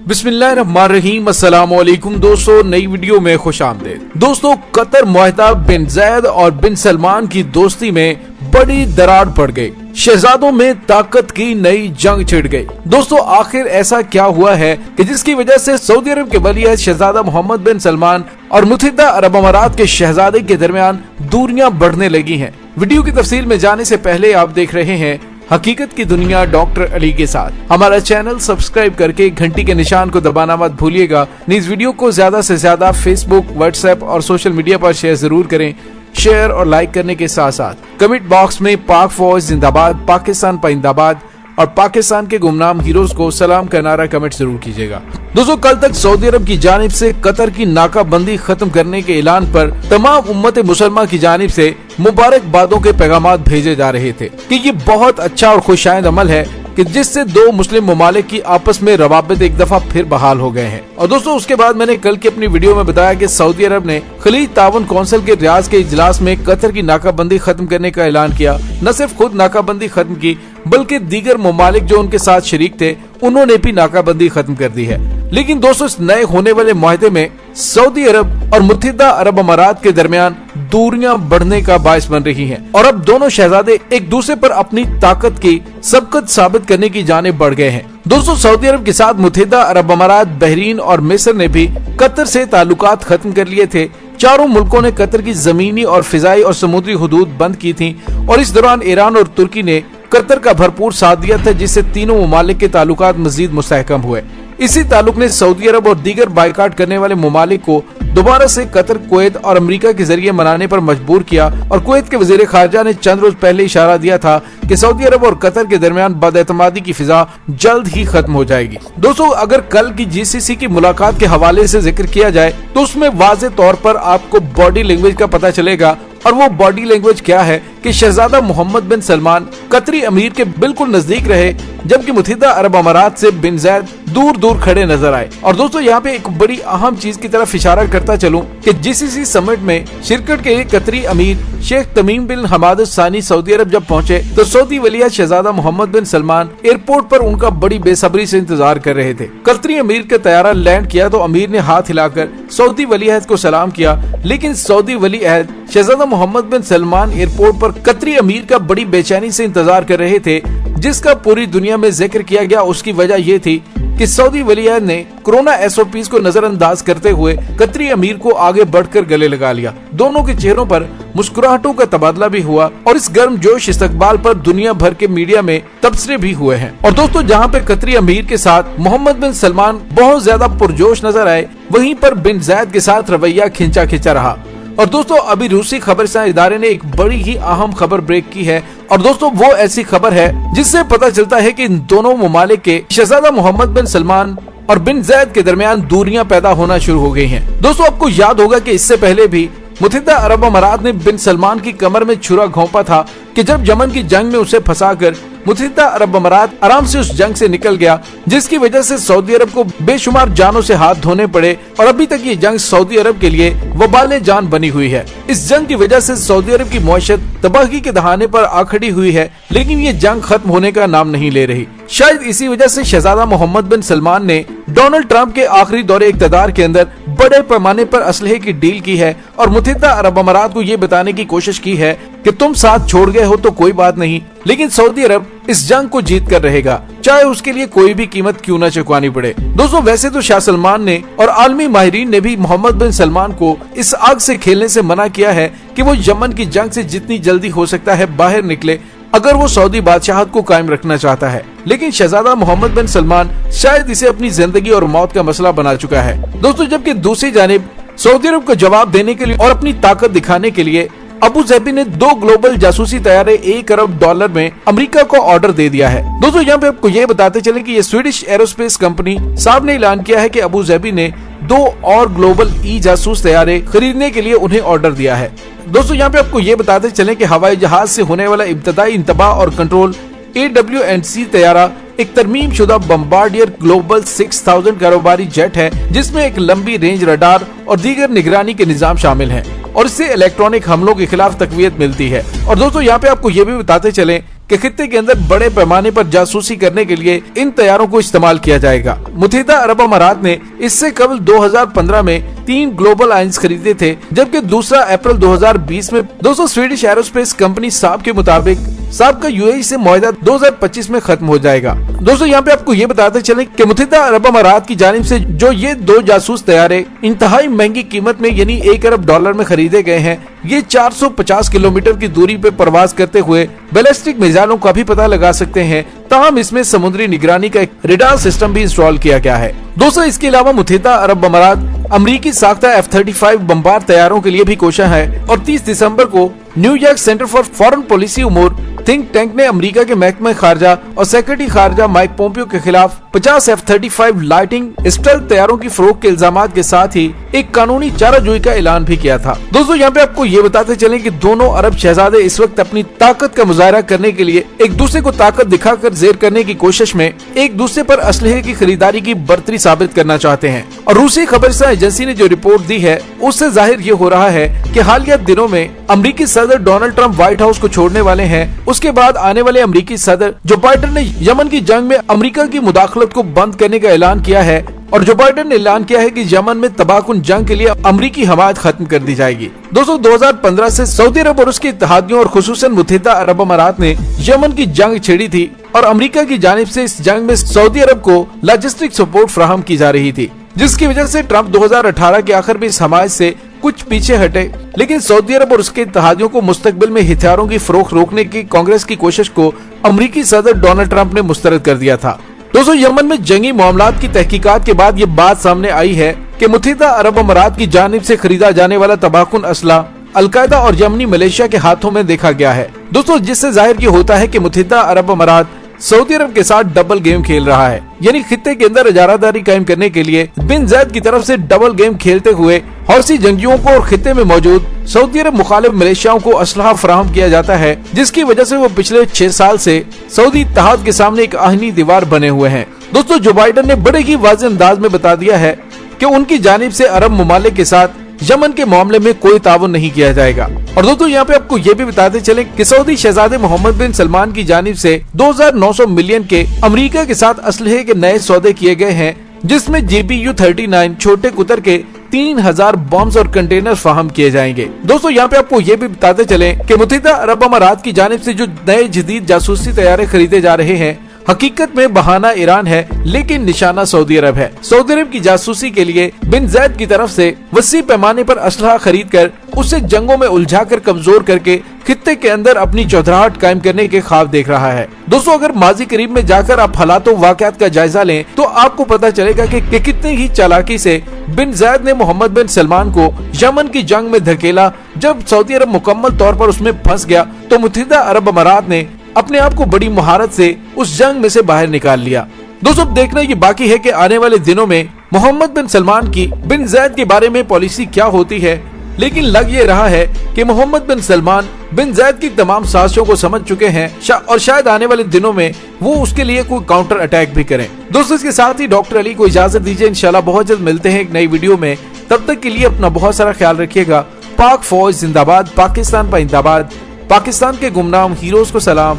बिस्मिल्लाहिर्रहमानिर्रहीम। अस्सलामुअलैकुम दोस्तों, नई वीडियो में खुशामदीद। दोस्तों, कतर मुआहिदा बिन ज़ैद और बिन सलमान की दोस्ती में बड़ी दरार पड़ गई। शहजादों में ताकत की नई जंग छिड़ गई। दोस्तों, आखिर ऐसा क्या हुआ है कि जिसकी वजह से सऊदी अरब के वली शहजादा मोहम्मद बिन सलमान और मुत्तहिदा अरब अमारात के शहजादे के दरमियान दूरियां बढ़ने लगी हैं। वीडियो की तफसील में जाने से पहले आप देख रहे हैं हकीकत की दुनिया डॉक्टर अली के साथ। हमारा चैनल सब्सक्राइब करके घंटी के निशान को दबाना मत भूलिएगा। इस वीडियो को ज्यादा से ज्यादा फेसबुक, व्हाट्सएप और सोशल मीडिया पर शेयर जरूर करें। शेयर और लाइक करने के साथ साथ कमेंट बॉक्स में पाक फौज जिंदाबाद, पाकिस्तान पाइंदाबाद और पाकिस्तान के गुमनाम हीरोज को सलाम का नारा कमेंट जरूर कीजिएगा। दोस्तों, कल तक सऊदी अरब की जानिब से कतर की नाकाबंदी खत्म करने के ऐलान पर तमाम उम्मत मुसलमान की जानिब से मुबारकबादों के पैगामात भेजे जा रहे थे कि ये बहुत अच्छा और खुशाइंद अमल है कि जिससे दो मुस्लिम ममालिक की आपस में रवाबित एक दफा फिर बहाल हो गए हैं। और दोस्तों, उसके बाद मैंने कल की अपनी वीडियो में बताया कि सऊदी अरब ने खलीज ताउन कौंसिल के रियाज के इजलास में कतर की नाकाबंदी खत्म करने का ऐलान किया। न सिर्फ खुद नाकाबंदी खत्म की बल्कि दीगर ममालिक जो उनके साथ शरीक थे उन्होंने भी नाकाबंदी खत्म कर दी है। लेकिन दोस्तों, इस नए होने वाले मुआहदे में सऊदी अरब और मुत्तहिदा अरब अमारात के दरमियान दूरियां बढ़ने का बायस बन रही हैं और अब दोनों शहजादे एक दूसरे पर अपनी ताकत की सबकत साबित करने की जानिब बढ़ गए हैं। दोस्तों, सऊदी अरब के साथ मुत्तहिदा अरब अमारात, बहरीन और मिस्र ने भी कतर से ताल्लुकात खत्म कर लिए थे। चारों मुल्कों ने कतर की जमीनी और फिजाई और समुद्री हुदूद बंद की थी और इस दौरान ईरान और तुर्की ने कतर का भरपूर साथ दिया था, जिससे तीनों ममालिक के ताल्लुकात मजीद मुस्तहकम हुए। इसी ताल्लुक ने सऊदी अरब और दीगर बाइकाट करने वाले ममालिक को दोबारा से कतर, कुवैत और अमेरिका के जरिए मनाने पर मजबूर किया और कुवैत के वजीर खारजा ने चंद रोज पहले इशारा दिया था कि सऊदी अरब और कतर के दरमियान बदएतमादी की फिजा जल्द ही खत्म हो जाएगी। दोस्तों, अगर कल की GCC की मुलाकात के हवाले से जिक्र किया जाए तो उसमें वाज़े तौर पर आपको बॉडी लैंग्वेज का पता चलेगा। और वो बॉडी लैंग्वेज क्या है कि शहजादा मोहम्मद बिन सलमान कतरी अमीर के बिल्कुल नजदीक रहे, जबकि मुत्तहिदा अरब अमारात से बिन ज़ैद दूर दूर खड़े नजर आए। और दोस्तों, यहाँ पे एक बड़ी अहम चीज की तरफ इशारा करता चलूं कि GCC समिट में शिरकत के लिए कतरी अमीर शेख तमीम बिन हमाद सानी सऊदी अरब जब पहुंचे तो सऊदी वलिया शहजादा मोहम्मद बिन सलमान एयरपोर्ट पर उनका बड़ी बेसब्री से इंतजार कर रहे थे। कतरी अमीर का तैयारा लैंड किया तो अमीर ने हाथ हिलाकर सऊदी वली अहद को सलाम किया, लेकिन सऊदी वली अहद शहजादा मोहम्मद बिन सलमान एयरपोर्ट पर कतरी अमीर का बड़ी बेचैनी से इंतजार कर रहे थे, जिसका पूरी दुनिया में जिक्र किया गया। उसकी वजह ये थी कि सऊदी वली अहद ने कोरोना SOPs को नजरअंदाज करते हुए कतरी अमीर को आगे बढ़कर गले लगा लिया। दोनों के चेहरों पर मुस्कुराहटों का तबादला भी हुआ और इस गर्म जोश इस्तकबाल पर दुनिया भर के मीडिया में तबसरे भी हुए हैं। और दोस्तों, जहां पे कतरी अमीर के साथ मोहम्मद बिन सलमान बहुत ज्यादा पुरजोश नजर आए, वहीं पर बिन ज़ैद के साथ रवैया खिंचा खिंचा रहा। और दोस्तों, अभी रूसी खबरसां इदारे ने एक बड़ी ही अहम खबर ब्रेक की है। और दोस्तों, वो ऐसी खबर है जिससे पता चलता है कि इन दोनों ममालिक के शहजादा मोहम्मद बिन सलमान और बिन ज़ैद के दरमियान दूरियां पैदा होना शुरू हो गई हैं। दोस्तों, आपको याद होगा कि इससे पहले भी मुत्तहिदा अरब अमारात ने बिन सलमान की कमर में छुरा घोंपा था कि जब यमन की जंग में उसे फंसाकर मुत्तहिदा अरब अमारात आराम से उस जंग से निकल गया, जिसकी वजह से सऊदी अरब को बेशुमार जानों से हाथ धोने पड़े और अभी तक ये जंग सऊदी अरब के लिए वबाले जान बनी हुई है। इस जंग की वजह से सऊदी अरब की मईशत तबाही के दहाने पर आ खड़ी हुई है, लेकिन ये जंग खत्म होने का नाम नहीं ले रही। शायद इसी वजह से शहजादा मोहम्मद बिन सलमान ने डोनाल्ड ट्रंप के आखिरी दौरे इक़्तिदार के अंदर बड़े पैमाने पर असलहे की डील की है और मुत्तहिदा अरब अमारात को ये बताने की कोशिश की है कि तुम साथ छोड़ गए हो तो कोई बात नहीं, लेकिन सऊदी अरब इस जंग को जीत कर रहेगा, चाहे उसके लिए कोई भी कीमत क्यों न चुकानी पड़े। दोस्तों, वैसे तो शाह सलमान ने और आलमी माहिरीन ने भी मोहम्मद बिन सलमान को इस आग से खेलने से मना किया है कि वो यमन की जंग से जितनी जल्दी हो सकता है बाहर निकले, अगर वो सऊदी बादशाहत को कायम रखना चाहता है। लेकिन शहजादा मोहम्मद बिन सलमान शायद इसे अपनी जिंदगी और मौत का मसला बना चुका है। दोस्तों, जबकि दूसरी जानिब सऊदी अरब को जवाब देने के लिए और अपनी ताकत दिखाने के लिए अबू ज़ैबी ने 2 ग्लोबल जासूसी तैयारे $1 अरब में अमेरिका को ऑर्डर दे दिया है। दोस्तों, यहाँ पे आपको ये बताते चले कि ये स्वीडिश एरोस्पेस कंपनी साहब ने ऐलान किया है कि अबू ज़ैबी ने 2 और ग्लोबल जासूस तैयारे खरीदने के लिए उन्हें ऑर्डर दिया है। दोस्तों, यहाँ पे आपको ये बताते चले कि हवाई जहाज से होने वाला इब्तदाई इंतबाह और कंट्रोल AWNC तैयारा एक तरमीम शुदा बम्बार्डियर ग्लोबल 6000 कारोबारी जेट है, जिसमें एक लंबी रेंज रडार और दीगर निगरानी के निजाम शामिल हैं और इससे इलेक्ट्रॉनिक हमलों के खिलाफ तकवीयत मिलती है। और दोस्तों, यहाँ पे आपको ये भी बताते चलें कि खित्ते के अंदर बड़े पैमाने पर जासूसी करने के लिए इन तैयारों को इस्तेमाल किया जाएगा। मुत्तहिदा अरब अमारात ने इससे कबल 2015 में 3 ग्लोबल आइंस खरीदे थे, जबकि दूसरा अप्रैल 2020 में दोस्तों स्वीडिश एरोस्पेस कंपनी साब के मुताबिक साब का यूएई से मुआहदा 2025 में खत्म हो जाएगा। दोस्तों यहाँ पे आपको ये बताते चलें कि मुत्तहिदा अरब अमारात की जानिब से जो ये 2 जासूस तैयारे इंतहाई महंगी कीमत में यानी $1 अरब में खरीदे गए हैं, ये 450 किलोमीटर की दूरी पे परवाज करते हुए बैलिस्टिक मिसाइलों का भी पता लगा सकते हैं। ताहम इसमें समुद्री निगरानी का एक रडार सिस्टम भी इंस्टॉल किया गया है। दोस्तों इसके अलावा मुत्तहिदा अरब अमारात अमरीकी साख्ता F-35 बमबार तैयारों के लिए भी कोशा है और 30 दिसंबर को New York center for foreign policy उमूर थिंक टैंक ने अमेरिका के महकमे खारजा और सेक्रेटरी खारजा माइक पोम्पियो के खिलाफ 50 F-35 लाइटिंग स्टेल्थ तैयारों की फरोख्त के इल्जामात के साथ ही एक कानूनी चाराजोई का ऐलान भी किया था। दोस्तों यहाँ पे आपको ये बताते चलें कि दोनों अरब शहजादे इस वक्त अपनी ताकत का मुजाहरा करने के लिए एक दूसरे को ताकत दिखाकर जेर करने की कोशिश में एक दूसरे पर असलहे की खरीदारी की बर्तरी साबित करना चाहते हैं। और रूसी खबरसां एजेंसी ने जो रिपोर्ट दी है उससे जाहिर ये हो रहा है कि हालिया दिनों में अमेरिकी सदर डोनाल्ड ट्रंप व्हाइट हाउस को छोड़ने वाले हैं। उसके बाद आने वाले अमेरिकी सदर जो बाइडेन ने यमन की जंग में अमेरिका की मुदाखलत को बंद करने का ऐलान किया है और जो बाइडेन ने ऐलान किया है कि यमन में तबाहकुन जंग के लिए अमेरिकी हमायत खत्म कर दी जाएगी। दोस्तों 2015 से सऊदी अरब और उसके इत्तेहादियों और खुसूसन मुत्तहिदा अरब अमारात ने यमन की जंग छेड़ी थी और अमेरिका की जानिब से इस जंग में सऊदी अरब को लॉजिस्टिक सपोर्ट फराहम की जा रही थी, जिसकी वजह से ट्रंप 2018 के आखिर में इस हमायत से कुछ पीछे हटे। लेकिन सऊदी अरब और उसके इत्तेहादियों को मुस्तकबिल में हथियारों की फरोख्त रोकने की कांग्रेस की कोशिश को अमेरिकी सदर डोनाल्ड ट्रंप ने मुस्तरद कर दिया था। दोस्तों यमन में जंगी मामलात की तहकीकात के बाद ये बात सामने आई है कि मुत्तहिदा अरब अमारात की जानिब से खरीदा जाने वाला तबाहकुन असला अलकायदा और यमनी मलेशिया के हाथों में देखा गया है। दोस्तों जिससे जाहिर ये होता है कि मुत्तहिदा अरब अमारात सऊदी अरब के साथ डबल गेम खेल रहा है, यानी खित्ते के अंदर इजारादारी कायम करने के लिए बिन ज़ैद की तरफ से डबल गेम खेलते हुए हौसी जंगियों को और खित्ते में मौजूद सऊदी अरब मुखालिफ मलेशियाओं को असलहा फराहम किया जाता है, जिसकी वजह से वो पिछले 6 साल से सऊदी इत्तेहाद के सामने एक आहनी दीवार बने हुए हैं। दोस्तों जो बाइडेन ने बड़े ही वाज़ेह अंदाज में बता दिया है कि उनकी जानिब से अरब ममालिक के साथ यमन के मामले में कोई ताउन नहीं किया जाएगा। और दोस्तों यहाँ पे आपको ये भी बताते चलें कि सऊदी शहजादे मोहम्मद बिन सलमान की जानिब से 2900 मिलियन के अमेरिका के साथ असलहे के नए सौदे किए गए हैं, जिसमें JBU-39 छोटे कुतर के 3000 बॉम्ब्स और कंटेनर फराहम किए जाएंगे। दोस्तों यहाँ पे आपको ये भी बताते चलें कि मुत्तहिदा अरब अमारात की जानिब से जो नए जदीद जासूसी तैयारे खरीदे जा रहे हैं, हकीकत में बहाना ईरान है लेकिन निशाना सऊदी अरब है। सऊदी अरब की जासूसी के लिए बिन ज़ैद की तरफ से वसी पैमाने पर असलहा खरीद कर उसे जंगों में उलझाकर कमजोर करके खित्ते के अंदर अपनी चौधराहट कायम करने के ख्वाब देख रहा है। दोस्तों अगर माजी करीब में जाकर आप हालातों वाकयात का जायजा लें तो आपको पता चलेगा कि कितनी ही चालाकी से बिन ज़ैद ने मोहम्मद बिन सलमान को यमन की जंग में धकेला। जब सऊदी अरब मुकम्मल तौर पर उसमें फंस गया तो मुत्तहिदा अरब अमारात ने अपने आप को बड़ी महारत से उस जंग में से बाहर निकाल लिया। दोस्तों देखना ये बाकी है कि आने वाले दिनों में मोहम्मद बिन सलमान की बिन ज़ैद के बारे में पॉलिसी क्या होती है, लेकिन लग ये रहा है कि मोहम्मद बिन सलमान बिन ज़ैद की तमाम साजिशों को समझ चुके हैं और शायद आने वाले दिनों में वो उसके लिए कोई काउंटर अटैक भी करें। दोस्तों इसके साथ ही डॉक्टर अली को इजाजत दीजिए, इंशाल्लाह बहुत जल्द मिलते हैं एक नई वीडियो में। तब तक के लिए अपना बहुत सारा ख्याल रखिएगा। पाक फौज जिंदाबाद, पाकिस्तान जिंदाबाद, पाकिस्तान के गुमनाम हीरोज को सलाम,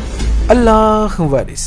अल्लाह वारिस।